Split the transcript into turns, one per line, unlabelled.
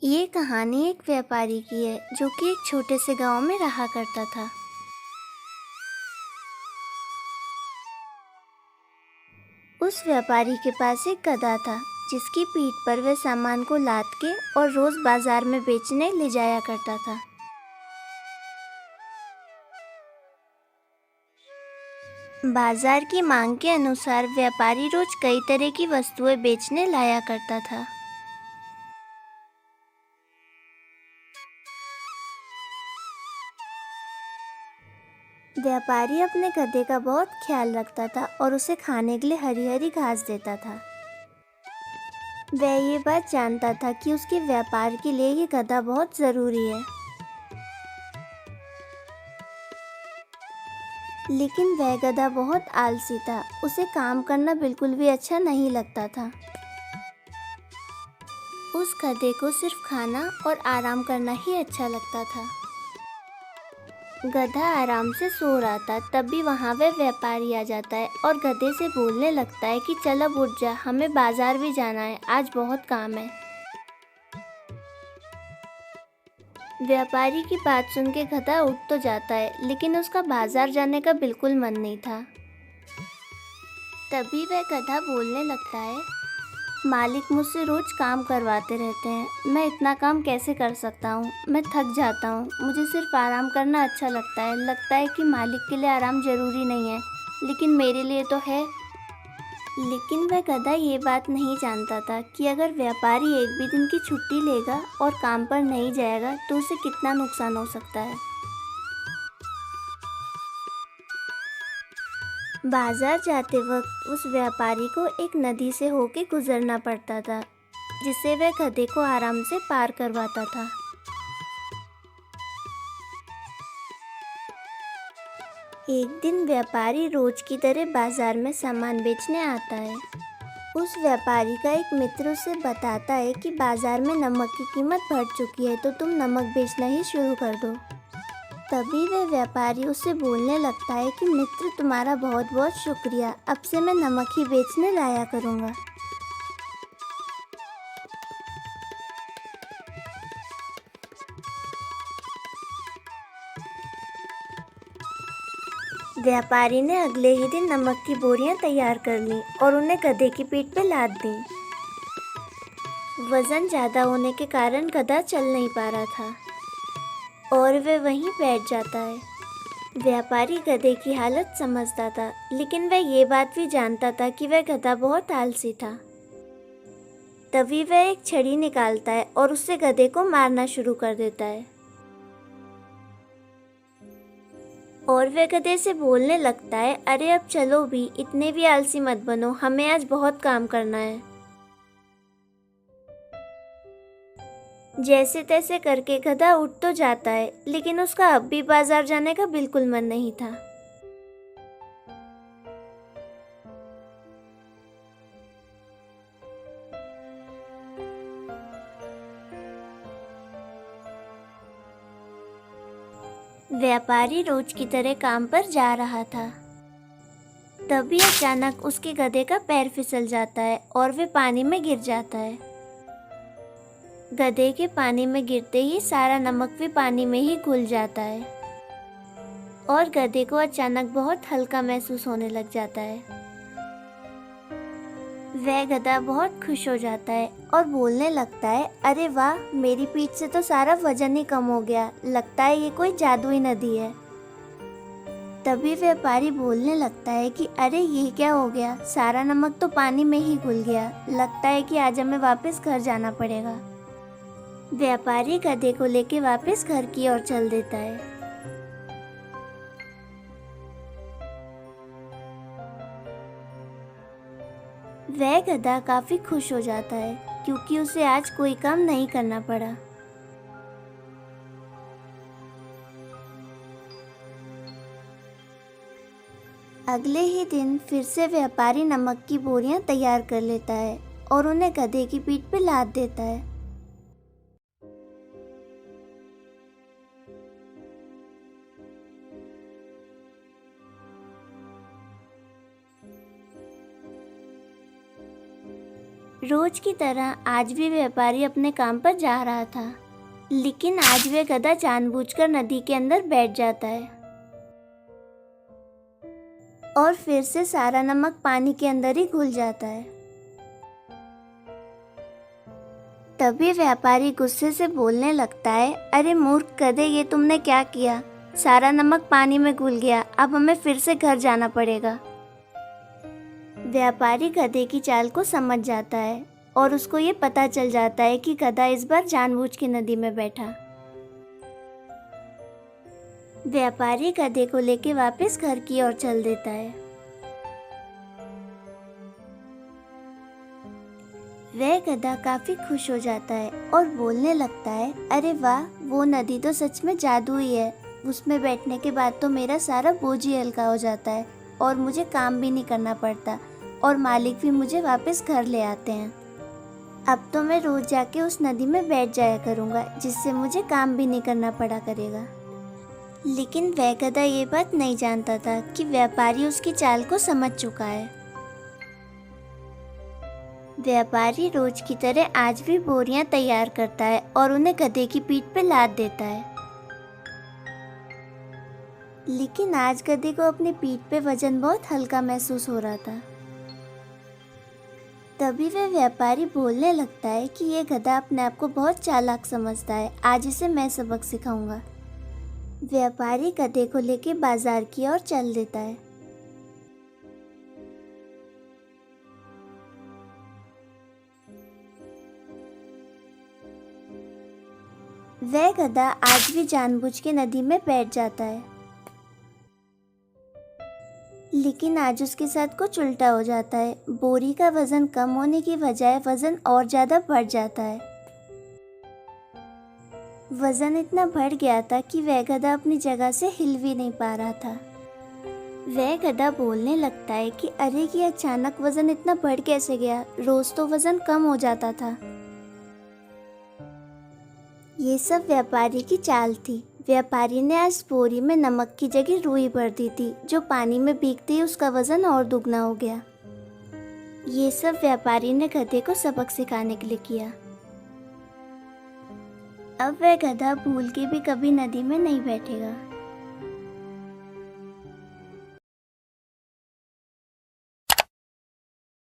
ये कहानी एक व्यापारी की है जो कि एक छोटे से गांव में रहा करता था। उस व्यापारी के पास एक गधा था जिसकी पीठ पर वह सामान को लाद के और रोज बाजार में बेचने ले जाया करता था। बाजार की मांग के अनुसार व्यापारी रोज कई तरह की वस्तुएं बेचने लाया करता था। व्यापारी अपने गधे का बहुत ख्याल रखता था और उसे खाने के लिए हरी हरी घास देता था। वह ये बात जानता था कि उसके व्यापार के लिए ये गधा बहुत ज़रूरी है, लेकिन वह गधा बहुत आलसी था। उसे काम करना बिल्कुल भी अच्छा नहीं लगता था। उस गधे को सिर्फ खाना और आराम करना ही अच्छा लगता था। गधा आराम से सो रहा था, तभी वहाँ वह व्यापारी आ जाता है और गधे से बोलने लगता है कि चल अब उठ जा, हमें बाजार भी जाना है, आज बहुत काम है। व्यापारी की बात सुन के गधा उठ तो जाता है, लेकिन उसका बाजार जाने का बिल्कुल मन नहीं था। तभी वह गधा बोलने लगता है, मालिक मुझसे रोज काम करवाते रहते हैं, मैं इतना काम कैसे कर सकता हूँ। मैं थक जाता हूँ, मुझे सिर्फ आराम करना अच्छा लगता है कि मालिक के लिए आराम ज़रूरी नहीं है, लेकिन मेरे लिए तो है। लेकिन वह गधा ये बात नहीं जानता था कि अगर व्यापारी एक भी दिन की छुट्टी लेगा और काम पर नहीं जाएगा तो उसे कितना नुकसान हो सकता है। बाजार जाते वक्त उस व्यापारी को एक नदी से होके गुजरना पड़ता था, जिससे वह गधे को आराम से पार करवाता था। एक दिन व्यापारी रोज की तरह बाजार में सामान बेचने आता है। उस व्यापारी का एक मित्र उसे बताता है कि बाजार में नमक की कीमत बढ़ चुकी है, तो तुम नमक बेचना ही शुरू कर दो। तभी वह व्यापारी उससे बोलने लगता है कि मित्र, तुम्हारा बहुत बहुत शुक्रिया, अब से मैं नमक ही बेचने लाया करूँगा। व्यापारी ने अगले ही दिन नमक की बोरियां तैयार कर लीं और उन्हें गधे की पीठ पे लाद दी। वजन ज़्यादा होने के कारण गधा चल नहीं पा रहा था और वह वहीं बैठ जाता है। व्यापारी गधे की हालत समझता था, लेकिन वह ये बात भी जानता था कि वह गधा बहुत आलसी था। तभी वह एक छड़ी निकालता है और उससे गधे को मारना शुरू कर देता है और वह गधे से बोलने लगता है, अरे अब चलो भी, इतने भी आलसी मत बनो, हमें आज बहुत काम करना है। जैसे तैसे करके गधा उठ तो जाता है, लेकिन उसका अब भी बाजार जाने का बिल्कुल मन नहीं था। व्यापारी रोज की तरह काम पर जा रहा था। तभी अचानक उसके गधे का पैर फिसल जाता है और वह पानी में गिर जाता है। गधे के पानी में गिरते ही सारा नमक भी पानी में ही घुल जाता है और गधे को अचानक बहुत हल्का महसूस होने लग जाता है। वह गधा बहुत खुश हो जाता है और बोलने लगता है, अरे वाह, मेरी पीठ से तो सारा वजन ही कम हो गया, लगता है ये कोई जादुई नदी है। तभी व्यापारी बोलने लगता है कि अरे ये क्या हो गया, सारा नमक तो पानी में ही घुल गया, लगता है कि आज हमें वापस घर जाना पड़ेगा। व्यापारी गधे को लेके वापस घर की ओर चल देता है। वह गधा काफी खुश हो जाता है क्योंकि उसे आज कोई काम नहीं करना पड़ा। अगले ही दिन फिर से व्यापारी नमक की बोरियां तैयार कर लेता है और उन्हें गधे की पीठ पे लाद देता है। रोज की तरह आज भी व्यापारी अपने काम पर जा रहा था, लेकिन आज वह गधा जानबूझकर नदी के अंदर बैठ जाता है और फिर से सारा नमक पानी के अंदर ही घुल जाता है। तभी व्यापारी गुस्से से बोलने लगता है, अरे मूर्ख गधे, ये तुमने क्या किया? सारा नमक पानी में घुल गया, अब हमें फिर से घर जाना पड़ेगा। व्यापारी गधे की चाल को समझ जाता है और उसको ये पता चल जाता है कि गधा इस बार जानबूझ के नदी में बैठा। व्यापारी गधे को लेके वापस घर की ओर चल देता है। वह गधा काफी खुश हो जाता है और बोलने लगता है, अरे वाह, वो नदी तो सच में जादू ही है। उसमें बैठने के बाद तो मेरा सारा बोझ ही हल्का हो जाता है और मुझे काम भी नहीं करना पड़ता और मालिक भी मुझे वापस घर ले आते हैं। अब तो मैं रोज जाके उस नदी में बैठ जाया करूँगा, जिससे मुझे काम भी नहीं करना पड़ा करेगा। लेकिन वह गधा ये बात नहीं जानता था कि व्यापारी उसकी चाल को समझ चुका है। व्यापारी रोज की तरह आज भी बोरियां तैयार करता है और उन्हें गधे की पीठ पे लाद देता है। लेकिन आज गधे को अपनी पीठ पे वजन बहुत हल्का महसूस हो रहा था। तभी वह व्यापारी बोलने लगता है कि ये गधा अपने आप को बहुत चालाक समझता है, आज इसे मैं सबक सिखाऊंगा। व्यापारी गधे को लेके बाजार की ओर चल देता है। वह गधा आज भी जानबूझ के नदी में बैठ जाता है, लेकिन आज उसके साथ कुछ उल्टा हो जाता है। बोरी का वजन कम होने की बजाय वजन और ज़्यादा बढ़ जाता है। वजन इतना बढ़ गया था कि वह गधा अपनी जगह से हिल भी नहीं पा रहा था। वह गधा बोलने लगता है कि अरे, ये अचानक वजन इतना बढ़ कैसे गया? रोज तो वजन कम हो जाता था। ये सब व्यापारी की चाल थी। व्यापारी ने आज बोरी में नमक की जगह रुई भर दी थी, जो पानी में भीगते ही उसका वजन और दुगना हो गया। ये सब व्यापारी ने गधे को सबक सिखाने के लिए किया। अब वह गधा भूल के भी कभी नदी में नहीं बैठेगा।